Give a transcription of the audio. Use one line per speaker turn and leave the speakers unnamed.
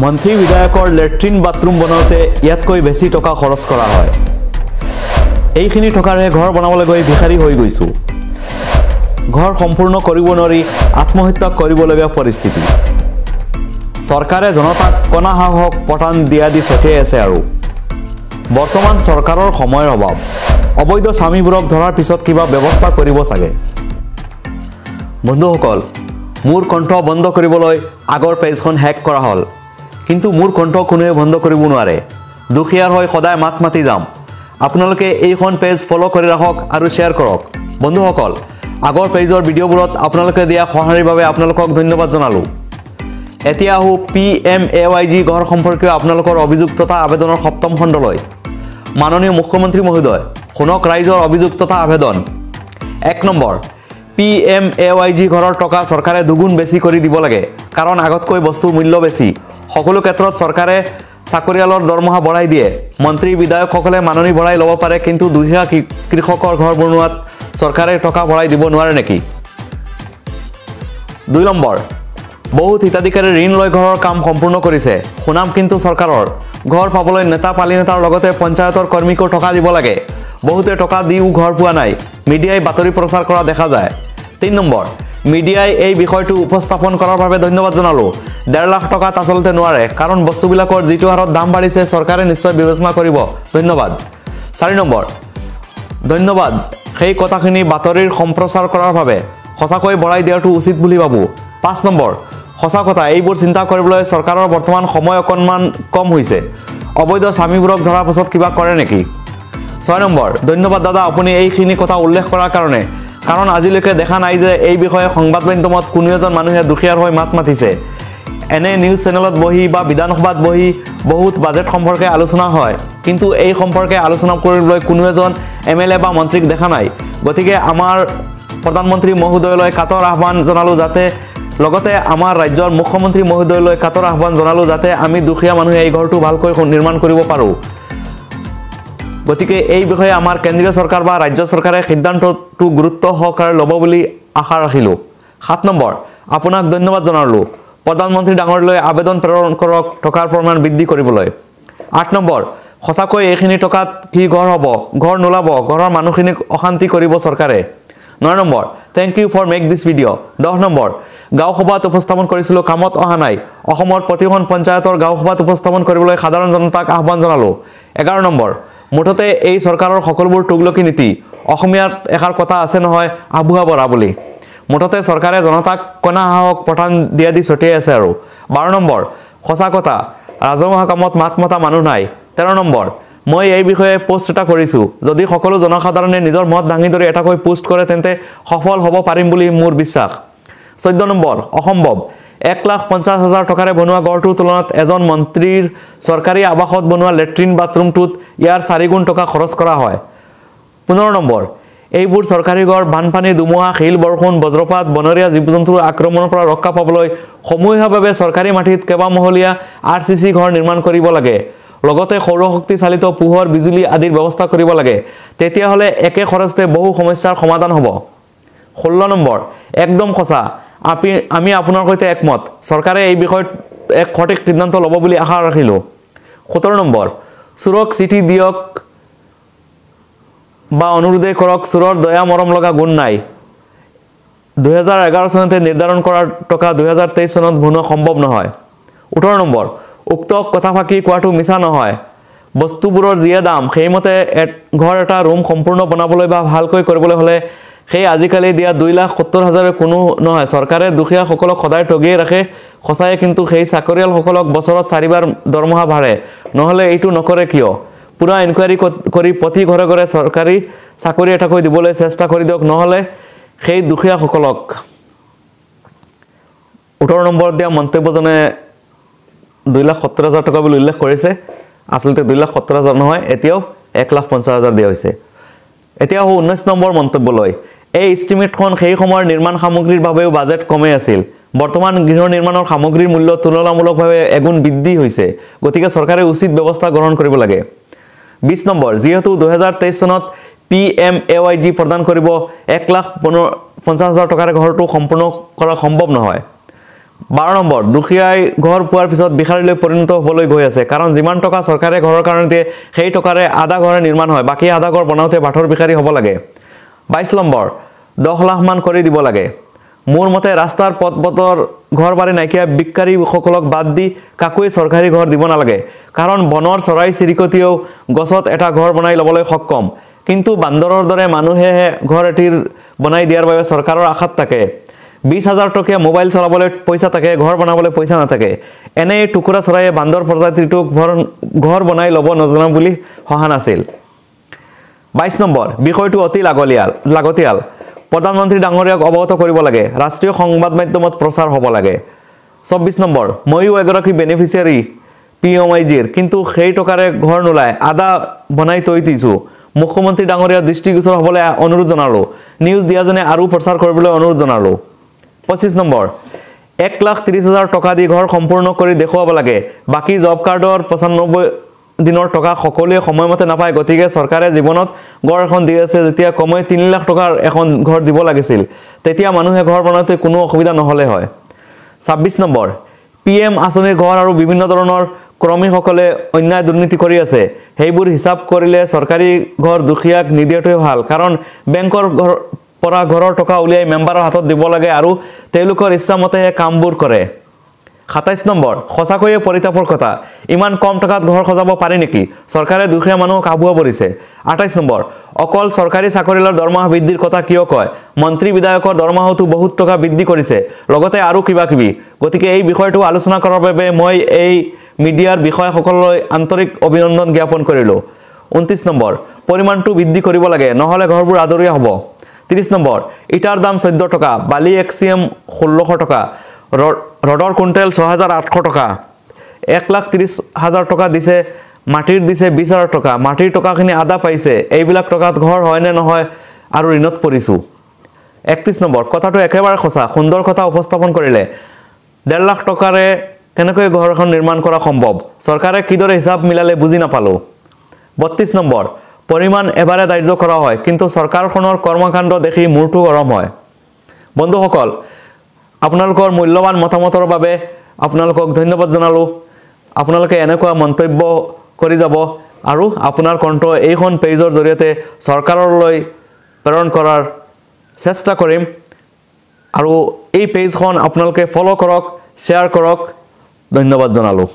মন্ত্ৰী বিধায়কৰ latrine bathroom বনাওঁতে ইয়াতকৈ বেছি টকা খৰচ কৰা হয়। এইখিনি টকাৰে ঘৰ বনাবলৈ গৈ ভিখাৰী হৈ গৈছোঁ। ঘৰ সম্পূৰ্ণ কৰিব নোৱাৰি আত্মহত্যা কৰিবলগীয়া পৰিস্থিতি। চৰকাৰে জনতাক কণা সাহস পঠান দিয়া দি ছটিয়াই আছে আৰু বৰ্তমান চৰকাৰৰ সময়ৰ অভাৱ। অবৈধ স্বামীবোৰক ধৰাৰ পিছত কিবা ব্যৱস্থা কৰিব চাগে। বন্ধুসকল, মোৰ কণ্ঠ বন্ধ কৰিবলৈ আগৰ পেজখন হেক কৰা হ'ল, কিন্তু মোৰ কণ্ঠ কোনোৱে বন্ধ কৰিব নোৱাৰে। দুখীয়াৰ হৈ সদায় মাত মাতি যাম। আপোনালোকে এইখন পেজ ফ'ল' কৰি ৰাখক আৰু শ্বেয়াৰ কৰক। বন্ধুসকল, আগৰ পেজৰ ভিডিঅ'বোৰত আপোনালোকে দিয়া সঁহাৰিৰ বাবে আপোনালোকক ধন্যবাদ জনালোঁ। এতিয়া আহোঁ PMAYG ঘৰ সম্পৰ্কীয় আপোনালোকৰ অভিযোগ তথা আবেদনৰ সপ্তম খণ্ডলৈ। মাননীয় মুখ্যমন্ত্ৰী মহোদয়, শুনক ৰাইজৰ অভিযোগ তথা আবেদন। 1 নম্বৰ, PMAYG ঘৰৰ টকা চৰকাৰে দুগুণ বেছি কৰি দিব লাগে, কাৰণ আগতকৈ বস্তুৰ মূল্য বেছি। সকলো ক্ষেত্ৰত চৰকাৰে চাকৰিয়ালৰ দৰমহা বঢ়াই দিয়ে। মন্ত্ৰী বিধায়কসকলে মাননি বঢ়াই ল'ব পাৰে, কিন্তু দুখীয়া কৃষকৰ ঘৰ বনোৱাত চৰকাৰে টকা বঢ়াই দিব নোৱাৰে নেকি? 2 নম্বৰ, বহুত হিতাধিকাৰী ঋণ লৈ ঘৰৰ কাম সম্পূৰ্ণ কৰিছে, সুনাম কিন্তু চৰকাৰৰ। ঘৰ পাবলৈ নেতা পালি নেতাৰ লগতে পঞ্চায়তৰ কৰ্মীকো টকা দিব লাগে। বহুতে টকা দিও ঘৰ পোৱা নাই, মিডিয়াই বাতৰি প্ৰচাৰ কৰা দেখা যায়। 3 নম্বৰ, মিডিয়াই এই বিষয়টো উপস্থাপন কৰাৰ বাবে ধন্যবাদ জনালোঁ। 1.5 লাখ টকাত আচলতে নোৱাৰে, কাৰণ বস্তুবিলাকৰ যিটো হাৰত দাম বাঢ়িছে চৰকাৰে নিশ্চয় বিবেচনা কৰিব। ধন্যবাদ। 4 নম্বৰ, ধন্যবাদ সেই কথাখিনি বাতৰিৰ সম্প্ৰচাৰ কৰাৰ বাবে। সঁচাকৈ বঢ়াই দিয়াটো উচিত বুলি ভাবোঁ। 5 নম্বৰ, সঁচা কথা, এইবোৰ চিন্তা কৰিবলৈ চৰকাৰৰ বৰ্তমান সময় অকণমান কম হৈছে। অবৈধ স্বামীবোৰক ধৰাৰ পাছত কিবা কৰে নেকি? 6 নম্বৰ, ধন্যবাদ দাদা আপুনি এইখিনি কথা উল্লেখ কৰাৰ কাৰণে, কাৰণ আজিলৈকে দেখা নাই যে এই বিষয়ে সংবাদ মাধ্যমত কোনো এজন মানুহে দুখীয়াৰ হৈ মাত মাতিছে। এনে নিউজ চেনেলত বহি বা বিধানসভাত বহি বহুত বাজেট সম্পৰ্কে আলোচনা হয়, কিন্তু এই সম্পৰ্কে আলোচনা কৰিবলৈ কোনো এজন MLA বা মন্ত্ৰীক দেখা নাই। গতিকে আমাৰ প্ৰধানমন্ত্ৰী মহোদয়লৈ কাতৰ আহ্বান জনালোঁ যাতে লগতে আমাৰ ৰাজ্যৰ মুখ্যমন্ত্ৰী মহোদয়লৈ কাতৰ আহ্বান জনালোঁ যাতে আমি দুখীয়া মানুহে এই ঘৰটো ভালকৈ নিৰ্মাণ কৰিব পাৰোঁ। গতিকে এই বিষয়ে আমাৰ কেন্দ্ৰীয় চৰকাৰ বা ৰাজ্য চৰকাৰে সিদ্ধান্তটো গুৰুত্ব সহকাৰে ল'ব বুলি আশা ৰাখিলোঁ। 7 নম্বৰ, আপোনাক ধন্যবাদ জনালোঁ। প্ৰধানমন্ত্ৰী ডাঙৰীয়ালৈ আবেদন প্ৰেৰণ কৰক টকাৰ পৰিমাণ বৃদ্ধি কৰিবলৈ। 8 নম্বৰ, সঁচাকৈ এইখিনি টকাত কি ঘৰ হ'ব? ঘৰ নোলাব, ঘৰৰ মানুহখিনিক অশান্তি কৰিব চৰকাৰে। 9 নম্বৰ, thank you for make this video'. 10 নম্বৰ, গাঁও সভাত উপস্থাপন কৰিছিলোঁ, কামত অহা নাই। অসমৰ প্ৰতিখন পঞ্চায়তৰ গাঁও সভাত উপস্থাপন কৰিবলৈ সাধাৰণ জনতাক আহ্বান জনালোঁ। 11 নম্বৰ, মুঠতে এই চৰকাৰৰ সকলোবোৰ তুগলকি নীতি। অসমীয়াত এষাৰ কথা আছে নহয়, আবুহা বৰা বুলি। মুঠতে চৰকাৰে জনতাক কণা সাহস পঠান দিয়া দি ছটিয়াই আছে আৰু। 12 নম্বৰ, সঁচা কথা, ৰাজহুৱা কামত মাত মতা মানুহ নাই। 13 নম্বৰ, মই এই বিষয়ে পোষ্ট এটা কৰিছোঁ। যদি সকলো জনসাধাৰণে নিজৰ মত দাঙি ধৰি এটাকৈ পোষ্ট কৰে তেন্তে সফল হ'ব পাৰিম বুলি মোৰ বিশ্বাস। 14 নম্বৰ, অসম্ভৱ। 1,50,000 টকাৰে বনোৱা ঘৰটোৰ তুলনাত এজন মন্ত্ৰীৰ চৰকাৰী আৱাসত বনোৱা লেট্ৰিন বাথৰুমটোত ইয়াৰ 4 গুণ টকা খৰচ কৰা হয়। 15 নম্বৰ, এইবোৰ চৰকাৰী ঘৰ বানপানী, ধুমুহা, শিল বৰষুণ, বজ্ৰপাত, বনৰীয়া জীৱ জন্তুৰ আক্ৰমণৰ পৰা ৰক্ষা পাবলৈ সমূহীয়াভাৱে চৰকাৰী মাটিত কেইবামহলীয়া RCC ঘৰ নিৰ্মাণ কৰিব লাগে। লগতে সৌৰশক্তি চালিত পোহৰ, বিজুলী আদিৰ ব্যৱস্থা কৰিব লাগে। তেতিয়াহ'লে একে খৰচতে বহু সমস্যাৰ সমাধান হ'ব। 16 নম্বৰ, একদম সঁচা, আমি আপোনাৰ সৈতে একমত। চৰকাৰে এই বিষয়ত এক সঠিক সিদ্ধান্ত ল'ব বুলি আশা ৰাখিলোঁ। 17 নম্বৰ, চোৰক চিঠি দিয়ক বা অনুৰোধে কৰক, চোৰৰ দয়া মৰম লগা গুণ নাই। 2011 চনতে নিৰ্ধাৰণ কৰা টকা 2023 চনত বনোৱা সম্ভৱ নহয়। 18 নম্বৰ, উক্ত কথা ফাঁকি কোৱাটো মিছা নহয়। বস্তুবোৰৰ যিয়ে দাম, সেইমতে ঘৰ এটা ৰুম সম্পূৰ্ণ বনাবলৈ বা ভালকৈ কৰিবলৈ হ'লে সেই আজিকালি দিয়া 2,70,000 কোনো নহয়। চৰকাৰে দুখীয়াসকলক সদায় ঠগিয়ে ৰাখে সঁচাই, কিন্তু সেই চাকৰিয়ালসকলক বছৰত 4 বাৰ দৰমহা বাঢ়ে। নহ'লে এইটো নকৰে কিয়? পুৰা ইনকুৱাৰী কৰি প্ৰতি ঘৰে ঘৰে চৰকাৰী চাকৰি এটাকৈ দিবলৈ চেষ্টা কৰি দিয়ক, নহ'লে সেই দুখীয়াসকলক। 18 নম্বৰত দিয়া মন্তব্যজনে 2,70,000 টকা বুলি উল্লেখ কৰিছে। আচলতে 2,70,000 নহয়, এতিয়াও 1,50,000 দিয়া হৈছে। এতিয়া 19 নম্বৰ মন্তব্যলৈ। এই ইষ্টিমেটখন সেই সময়ৰ নিৰ্মাণ সামগ্ৰীৰ বাবেও বাজেট কমেই আছিল। বৰ্তমান গৃহ নিৰ্মাণৰ সামগ্ৰীৰ মূল্য তুলনামূলকভাৱে এগুণ বৃদ্ধি হৈছে, গতিকে চৰকাৰে উচিত ব্যৱস্থা গ্ৰহণ কৰিব লাগে। 20 নম্বৰ, যিহেতু 2023 চনত PMAYG প্ৰদান কৰিব, 1,50,000 টকাৰে ঘৰটো সম্পূৰ্ণ কৰা সম্ভৱ নহয়। 12 নম্বৰ দুখীয়াই ঘৰ পোৱাৰ পিছত ভিখাৰীলৈ পৰিণত হ'বলৈ গৈ আছে কাৰণ যিমান টকা চৰকাৰে ঘৰৰ কাৰণে দিয়ে সেই টকাৰে আধা ঘৰ নিৰ্মাণ হয় বাকি আধা ঘৰ বনাওতে বাটৰ ভিখাৰী হ'ব লাগে 22 নম্বৰ 10 লাখ মান কৰি দিব লাগে মোৰ মতে ৰাস্তাৰ পথ-বতৰ ঘৰ-বাৰী নাইকিয়া ভিখাৰীসকলক বাদ দি কাকুই চৰকাৰী ঘৰ দিব নালাগে কাৰণ বনৰ চৰাই চিৰিকটিও গছত এটা ঘৰ বনাই ল'বলৈ সক্ষম কিন্তু বান্দৰৰ দৰে মানুহে ঘৰ এটিৰ বনাই দিয়াৰ বাবে চৰকাৰৰ আশাত থাকে 20000 টকীয়া মোবাইল চলাবলৈ পইচা থাকে ঘৰ বনাবলৈ পইচা নাথাকে এনে টুকুৰা চৰাইয়ে বান্দৰ প্ৰজাতিটোক ঘৰ বনাই ল'ব নজনা বুলি হহা নাছিল 22 নম্বৰ বিষয়টো অতি লাগতিয়াল প্ৰধানমন্ত্ৰী ডাঙৰীয়াক অৱগত কৰিব লাগে ৰাষ্ট্ৰীয় সংবাদ মাধ্যমত প্ৰচাৰ হ'ব লাগে 24 নম্বৰ মইও এগৰাকী বেনিফিচিয়াৰী পিএমআইজিৰ কিন্তু সেই টকাৰে ঘৰ নোলায় আদা বনাই তৈ দিছো মুখ্যমন্ত্ৰী ডাঙৰীয়াৰ দৃষ্টিগোচৰ হ'বলৈ অনুৰোধ জনালো নিউজ দিয়াজনে আৰু প্ৰচাৰ কৰিবলৈ অনুৰোধ জনালো 25 নম্বৰ 1,30,000 টকা দি ঘৰ সম্পূৰ্ণ কৰি দেখুৱাব লাগে বাকি জব কাৰ্ডৰ 95 দিনৰ টকা সকলোৱে সময়মতে নাপায় গতিকে চৰকাৰে জীৱনত ঘৰ এখন দি আছে যেতিয়া কমৈ 3 লাখ টকাৰ এখন ঘৰ দিব লাগিছিল তেতিয়া মানুহে ঘৰ বনাওতে কোনো অসুবিধা নহলে হয় 26 নম্বৰ পিএম আঁচনিৰ ঘৰ আৰু বিভিন্ন ধৰণৰ কৰ্মীসকলে অন্যায় দুৰ্নীতি কৰি আছে সেইবোৰ হিচাপ কৰিলে চৰকাৰী ঘৰ দুখীয়াক নিদিয়াটোৱে ভাল কাৰণ বেংকৰ পৰা ঘৰৰ টকা উলিয়াই মেম্বাৰৰ হাতত দিব লাগে আৰু তেওঁলোকৰ ইচ্ছামতে কামবোৰ কৰে 27 নম্বৰ সঁচাকৈয়ে পৰিতাপৰ কথা ইমান কম টকাত ঘৰ সজাব পাৰি নেকি চৰকাৰে দুখীয়া মানুহক আবুৱা পৰিছে 28 নম্বৰ অকল চৰকাৰী চাকৰিয়ালৰ দৰমহা বৃদ্ধিৰ কথা কিয় কয় মন্ত্ৰী বিধায়কৰ দৰমহাটো বহুত টকা বৃদ্ধি কৰিছে লগতে আৰু কিবা গতিকে এই বিষয়টো আলোচনা কৰাৰ বাবে মই এই মিডিয়াৰ বিষয়সকললৈ আন্তৰিক অভিনন্দন জ্ঞাপন কৰিলো 29 নম্বৰ পৰিমাণটো বৃদ্ধি কৰিব লাগে নহলে ঘৰবোৰ আদৰীয়া হ'ব 30 নম্বৰ ইটাৰ দাম 14 টকা বালি এক্সিএম 1600 টকা ৰডৰ কুইণ্টেল 6800 টকা 1,30,000 টকা দিছে মাটিৰ দিছে 20,000 টকা মাটিৰ টকাখিনি আদা পাইছে এইবিলাক টকাত ঘৰ হয় নে নহয় আৰু ঋণত পৰিছো 31 নম্বৰ কথাটো একেবাৰে সঁচা সুন্দৰ কথা উপস্থাপন কৰিলে 1.5 লাখ টকাৰে কেনেকৈ ঘৰ এখন নিৰ্মাণ কৰা সম্ভৱ চৰকাৰে কিদৰে হিচাপ মিলালে বুজি নাপালো 32 নম্বৰ পৰিমাণ এবাৰে ধাৰ্য কৰা হয় কিন্তু চৰকাৰখনৰ কৰ্মকাণ্ড দেখি মূৰটো গৰম হয় বন্ধুসকল আপোনালোকৰ মূল্যৱান মতামতৰ বাবে আপোনালোকক ধন্যবাদ জনালো আপোনালোকে এনেকুৱা মন্তব্য কৰি যাব আৰু আপোনাৰ কণ্ঠ এইখন পেজৰ জৰিয়তে চৰকাৰলৈ প্ৰেৰণ কৰাৰ চেষ্টা কৰিম আৰু এই পেজখন আপোনালোকে ফলো কৰক শ্বেয়াৰ কৰক ধন্যবাদ জনালো